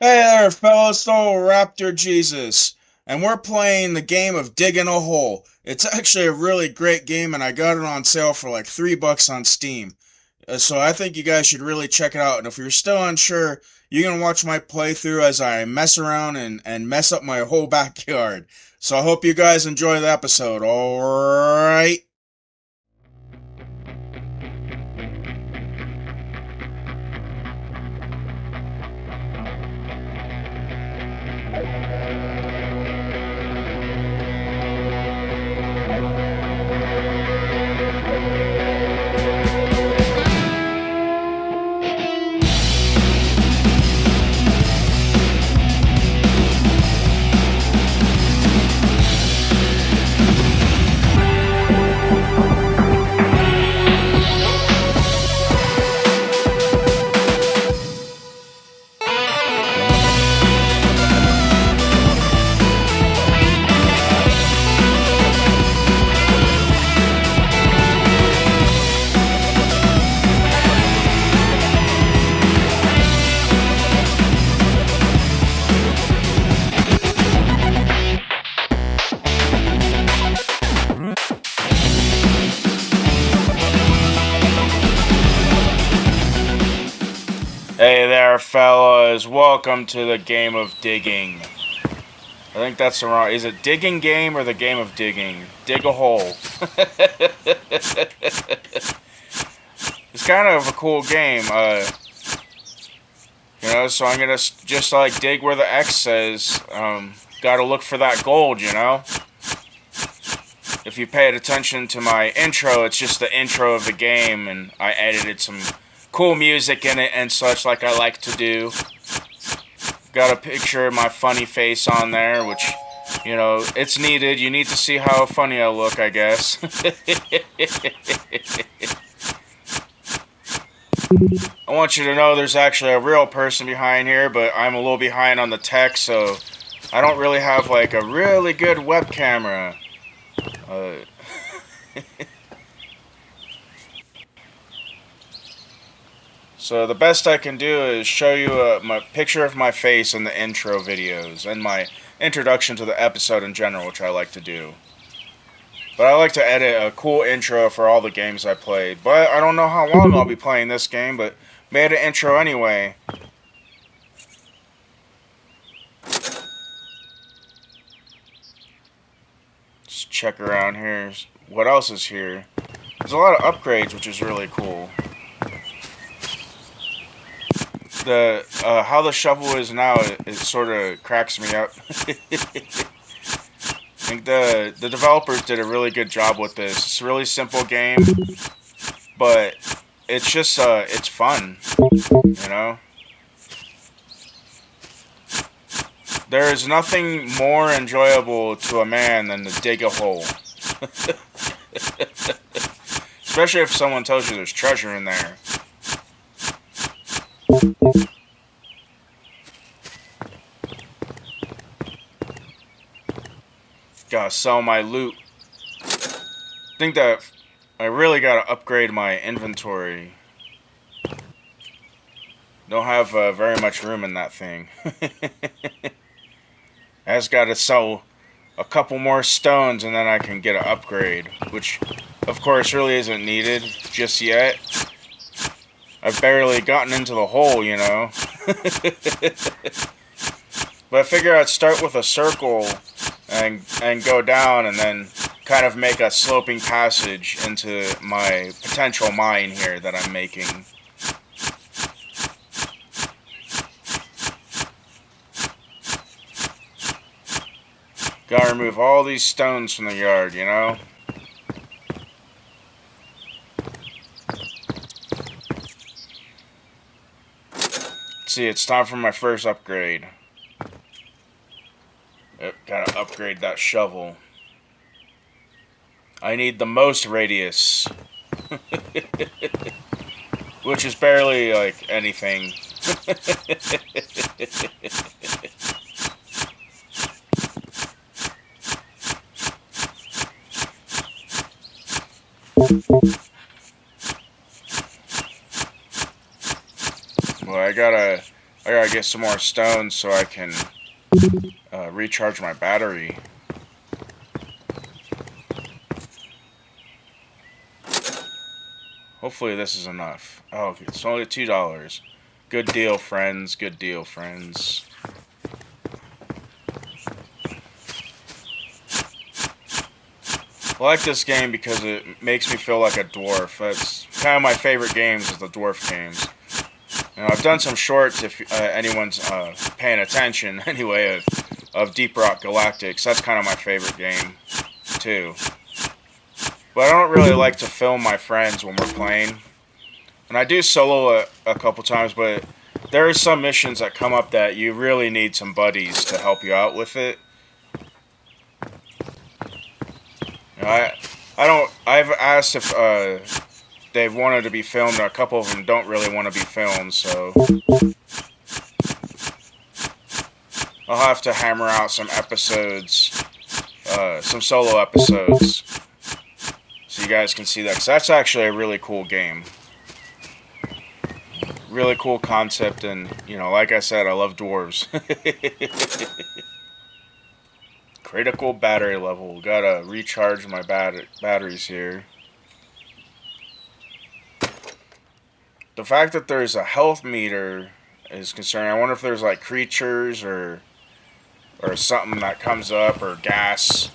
Hey there, fellas, so Raptor Jesus, and we're playing the game of digging a hole. It's actually a really great game, and I got it on sale for like $3 on Steam. So I think you guys should really check it out. And if you're still unsure, you can watch my playthrough as I mess around and mess up my whole backyard. So I hope you guys enjoy the episode. All right. Hey there, fellas. Welcome to the game of digging. I think that's the wrong. Is it digging game or the game of digging? Dig a hole. It's kind of a cool game. So I'm gonna just like dig where the X says. Gotta look for that gold, you know? If you paid attention to my intro, it's just the intro of the game, and I edited some cool music in it and such, like I like to do. Got a picture of my funny face on there, which, it's needed. You need to see how funny I look, I guess. I want you to know there's actually a real person behind here, but I'm a little behind on the tech, so I don't really have, like, a really good web camera. So the best I can do is show you my picture of my face in the intro videos and my introduction to the episode in general, which I like to do. But I like to edit a cool intro for all the games I played. But I don't know how long I'll be playing this game, but made an intro anyway. Just check around here. What else is here? There's a lot of upgrades, which is really cool. The how the shovel is now, it sort of cracks me up. I think the developers did a really good job with this. It's a really simple game, but it's just it's fun, you know. There is nothing more enjoyable to a man than to dig a hole. Especially if someone tells you there's treasure in there. Gotta sell my loot. I think that I really gotta upgrade my inventory. Don't have very much room in that thing. I just gotta sell a couple more stones and then I can get an upgrade, which of course really isn't needed just yet. I've barely gotten into the hole, you know. But I figure I'd start with a circle and go down and then kind of make a sloping passage into my potential mine here that I'm making. Gotta remove all these stones from the yard, you know? See, it's time for my first upgrade. Yep, gotta upgrade that shovel. I need the most radius. Which is barely, like, anything. Well, I gotta get some more stones so I can recharge my battery. Hopefully this is enough. Oh, it's only $2. Good deal, friends. Good deal, friends. I like this game because it makes me feel like a dwarf. That's kind of my favorite games, is the dwarf games. You know, I've done some shorts, if anyone's paying attention, anyway, of Deep Rock Galactics. That's kind of my favorite game, too. But I don't really like to film my friends when we're playing. And I do solo a couple times, but there are some missions that come up that you really need some buddies to help you out with it. You know, I've asked if they've wanted to be filmed, and a couple of them don't really want to be filmed, so I'll have to hammer out some episodes, some solo episodes, so you guys can see that, because that's actually a really cool game. Really cool concept, and, you know, like I said, I love dwarves. Critical battery level. Gotta recharge my batteries here. The fact that there's a health meter is concerning. I wonder if there's like creatures or something that comes up, or gas.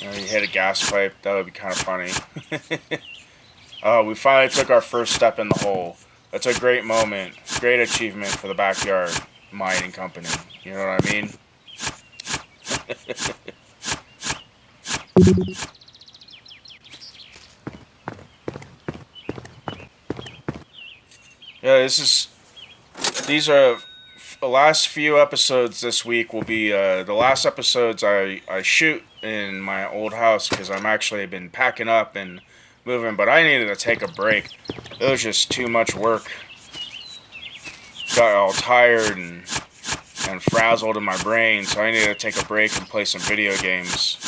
You know, you hit a gas pipe. That would be kind of funny. We finally took our first step in the hole. That's a great moment. Great achievement for the backyard mining company. You know what I mean? Yeah, these are the last few episodes this week will be the last episodes I shoot in my old house, because I'm actually been packing up and moving, but I needed to take a break. It was just too much work. Got all tired and frazzled in my brain, so I needed to take a break and play some video games.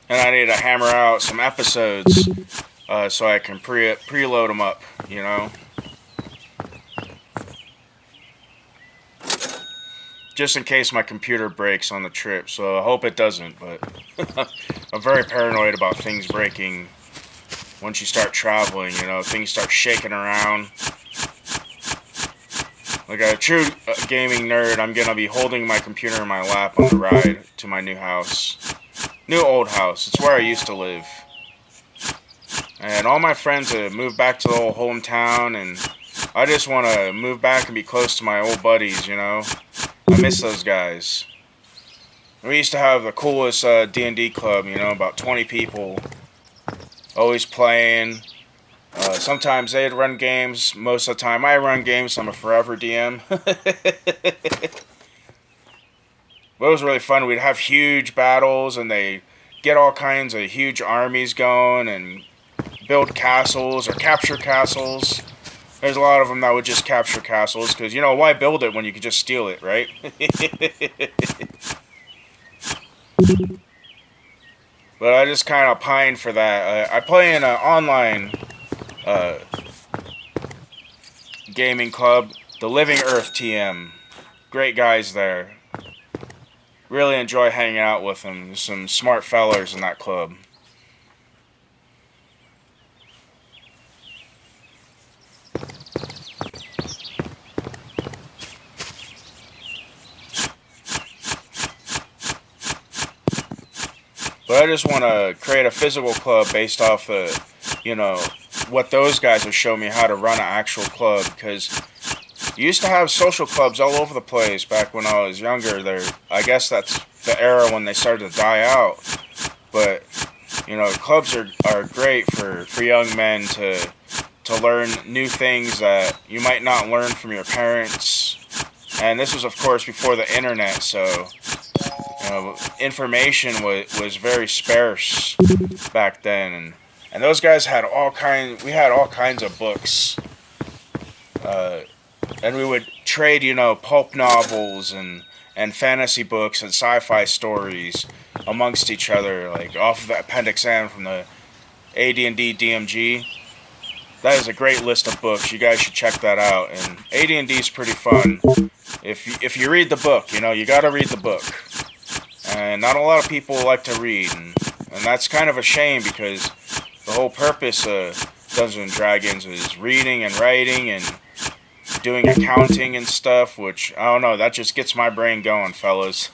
And I need to hammer out some episodes so I can preload them up, you know? Just in case my computer breaks on the trip, so I hope it doesn't, but I'm very paranoid about things breaking once you start traveling, you know? Things start shaking around. Like a true gaming nerd, I'm gonna be holding my computer in my lap on the ride to my new house. New old house. It's where I used to live. And all my friends have moved back to the old hometown, and I just want to move back and be close to my old buddies, you know? I miss those guys. We used to have the coolest D&D club, you know, about 20 people. Always playing. Sometimes they'd run games. Most of the time I run games, so I'm a forever DM. But it was really fun. We'd have huge battles, and they get all kinds of huge armies going and build castles or capture castles. There's a lot of them that would just capture castles, because, you know, why build it when you could just steal it, right? But I just kind of pine for that. I play in an online gaming club, the Living Earth TM. Great guys there. Really enjoy hanging out with them. There's some smart fellers in that club. But I just want to create a physical club based off the, you know, what those guys have shown me how to run an actual club, because you used to have social clubs all over the place back when I was younger. I guess that's the era when they started to die out. But, you know, clubs are great for young men to learn new things that you might not learn from your parents. And this was, of course, before the internet, so, you know, information was very sparse back then. And those guys had we had all kinds of books. And we would trade, you know, pulp novels and fantasy books and sci-fi stories amongst each other, like off of Appendix N from the AD&D DMG. That is a great list of books. You guys should check that out. And AD&D is pretty fun. If you read the book, you know, you got to read the book. And not a lot of people like to read, and that's kind of a shame because the whole purpose of Dungeons and Dragons is reading and writing and doing accounting and stuff, which, I don't know, that just gets my brain going, fellas.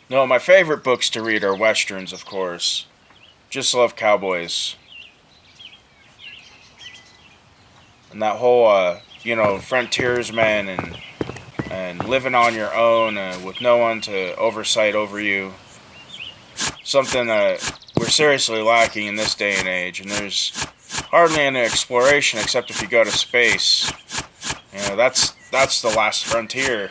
No, my favorite books to read are westerns, of course. Just love cowboys. And that whole, frontiersman and living on your own with no one to oversight over you. Something that we're seriously lacking in this day and age. And there's hardly any exploration except if you go to space. You know, that's the last frontier.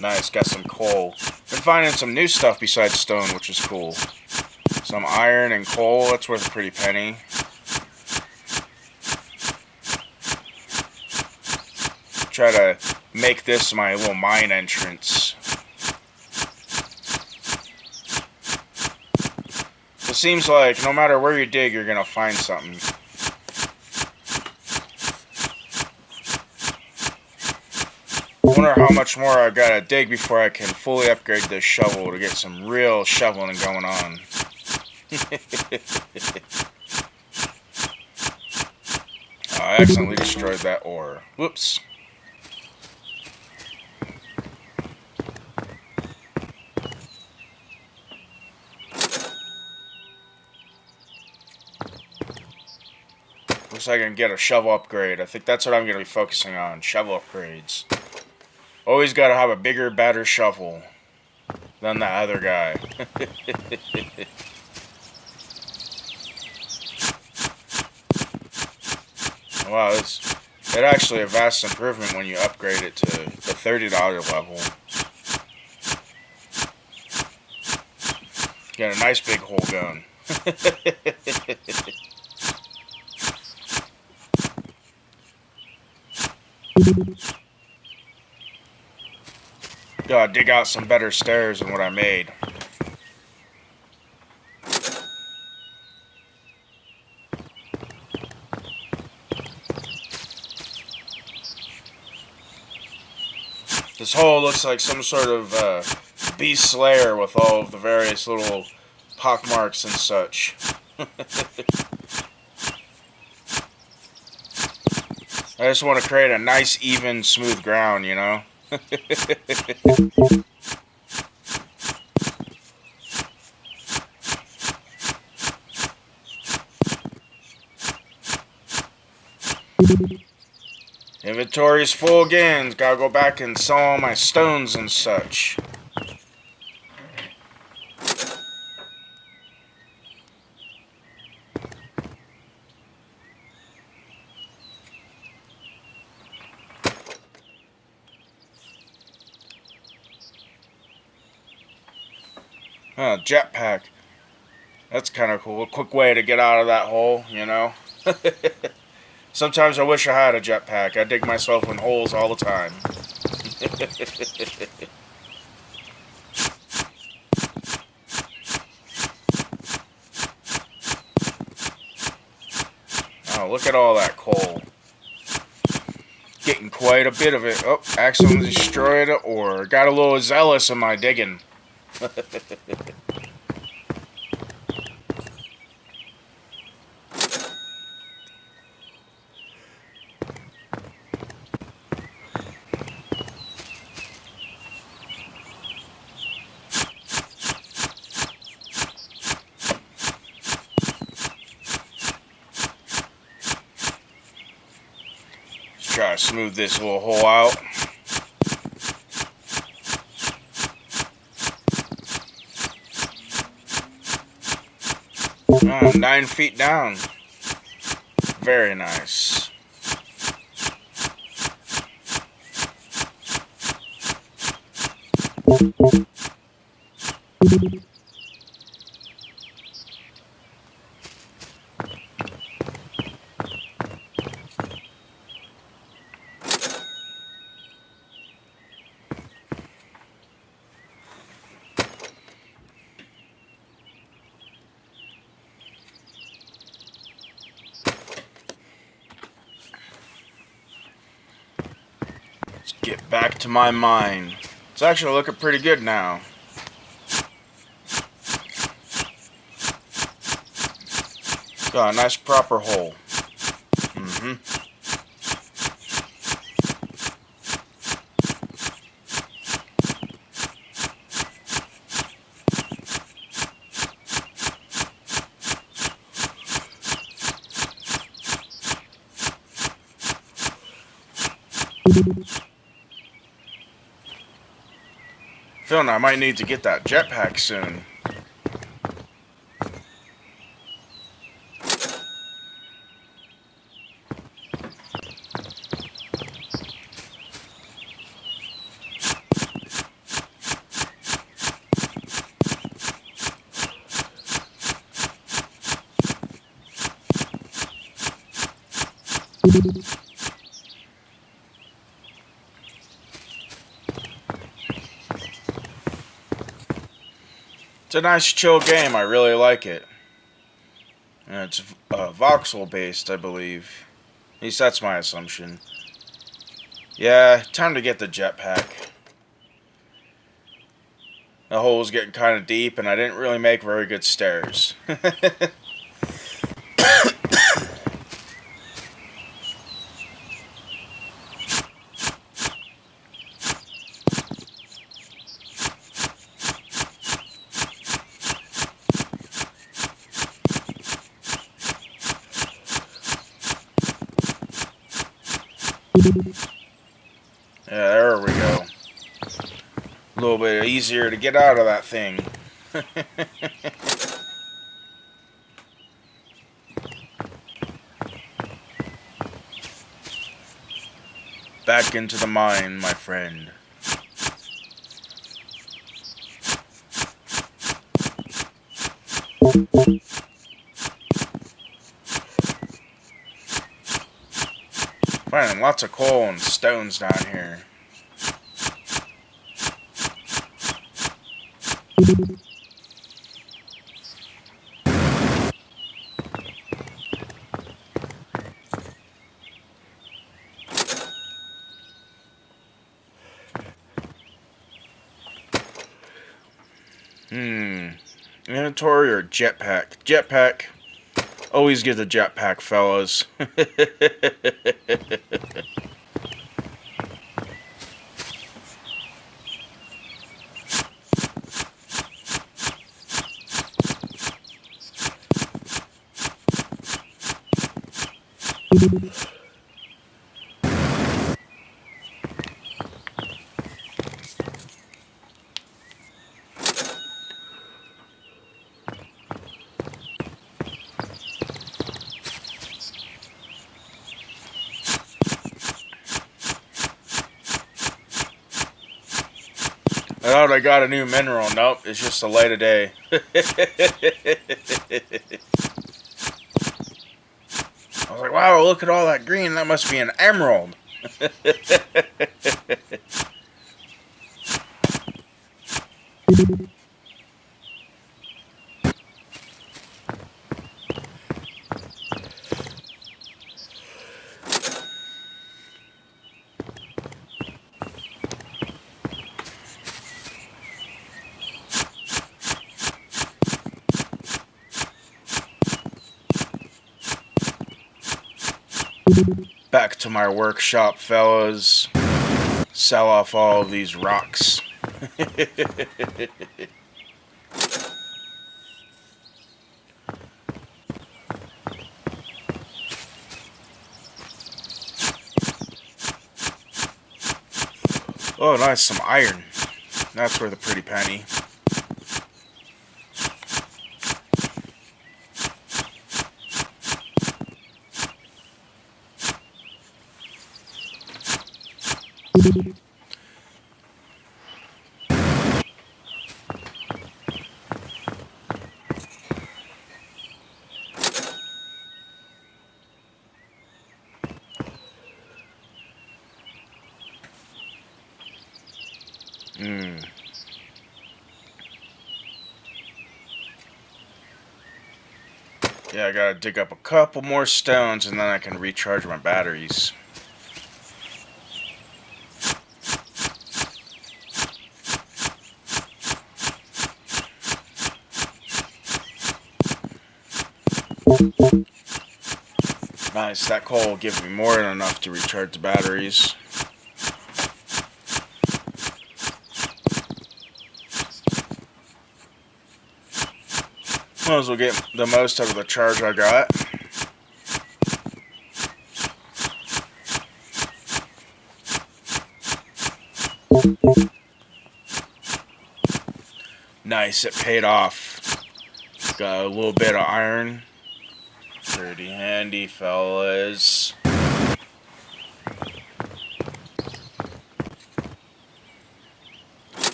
Nice, got some coal. Been finding some new stuff besides stone, which is cool. Some iron and coal, that's worth a pretty penny. Try to make this my little mine entrance. It seems like no matter where you dig, you're gonna find something. I wonder how much more I gotta dig before I can fully upgrade this shovel to get some real shoveling going on. Oh, I accidentally destroyed that ore. Whoops. Looks like I can get a shovel upgrade. I think that's what I'm gonna be focusing on. Shovel upgrades. Always gotta have a bigger, better shovel than that other guy. Wow, it's actually a vast improvement when you upgrade it to the $30 level. Got a nice big hole gun. Gotta dig out some better stairs than what I made. This hole looks like some sort of beast slayer with all of the various little pockmarks and such. I just want to create a nice, even, smooth ground, you know? Inventory's full again. Gotta go back and sell all my stones and such. Jetpack. That's kind of cool. A quick way to get out of that hole, you know? Sometimes I wish I had a jetpack. I dig myself in holes all the time. Oh, look at all that coal. Getting quite a bit of it. Oh, accidentally destroyed it or got a little zealous in my digging. Try to smooth this little hole out. Oh, 9 feet down. Very nice. Get back to my mine. It's actually looking pretty good now. Got a nice proper hole. Feeling I might need to get that jetpack soon. It's a nice chill game, I really like it. And it's voxel based, I believe. At least that's my assumption. Yeah, time to get the jetpack. The hole's getting kind of deep and I didn't really make very good stairs. Yeah, there we go. A little bit easier to get out of that thing. Back into the mine, my friend. Finding lots of coal and stones down here. Inventory or jetpack? Jetpack. Always get the jetpack, fellas. I thought I got a new mineral. Nope, it's just the light of day. I was like, wow, look at all that green. That must be an emerald. Back to my workshop, fellas. Sell off all of these rocks. Oh, nice, some iron. That's worth a pretty penny. Yeah, I gotta dig up a couple more stones and then I can recharge my batteries. Nice, that coal will give me more than enough to recharge the batteries. Might as well get the most out of the charge I got. Nice, it paid off. Got a little bit of iron. Pretty handy, fellas.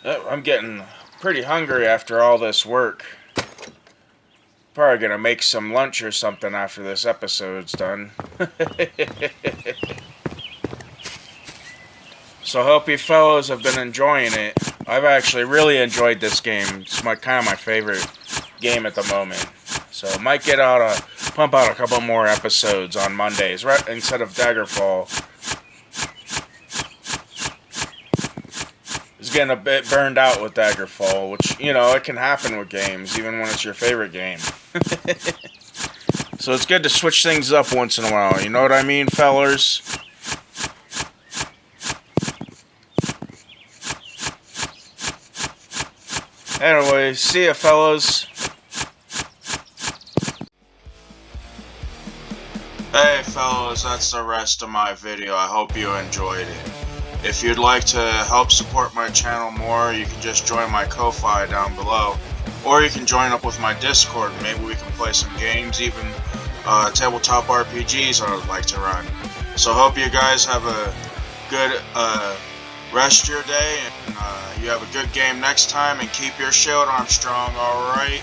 Oh, I'm getting pretty hungry after all this work. Probably gonna make some lunch or something after this episode's done. So I hope you fellows have been enjoying it. I've actually really enjoyed this game. It's kind of my favorite game at the moment. So I might pump out a couple more episodes on Mondays, right, instead of Daggerfall. It's getting a bit burned out with Daggerfall, which, you know, it can happen with games, even when it's your favorite game. So it's good to switch things up once in a while, you know what I mean, fellers? Anyway, see ya, fellas. Hey, fellas, that's the rest of my video. I hope you enjoyed it. If you'd like to help support my channel more, you can just join my Ko-Fi down below. Or you can join up with my Discord. Maybe we can play some games, even tabletop RPGs I would like to run. So hope you guys have a good rest of your day, and you have a good game next time, and keep your shield arm strong, alright?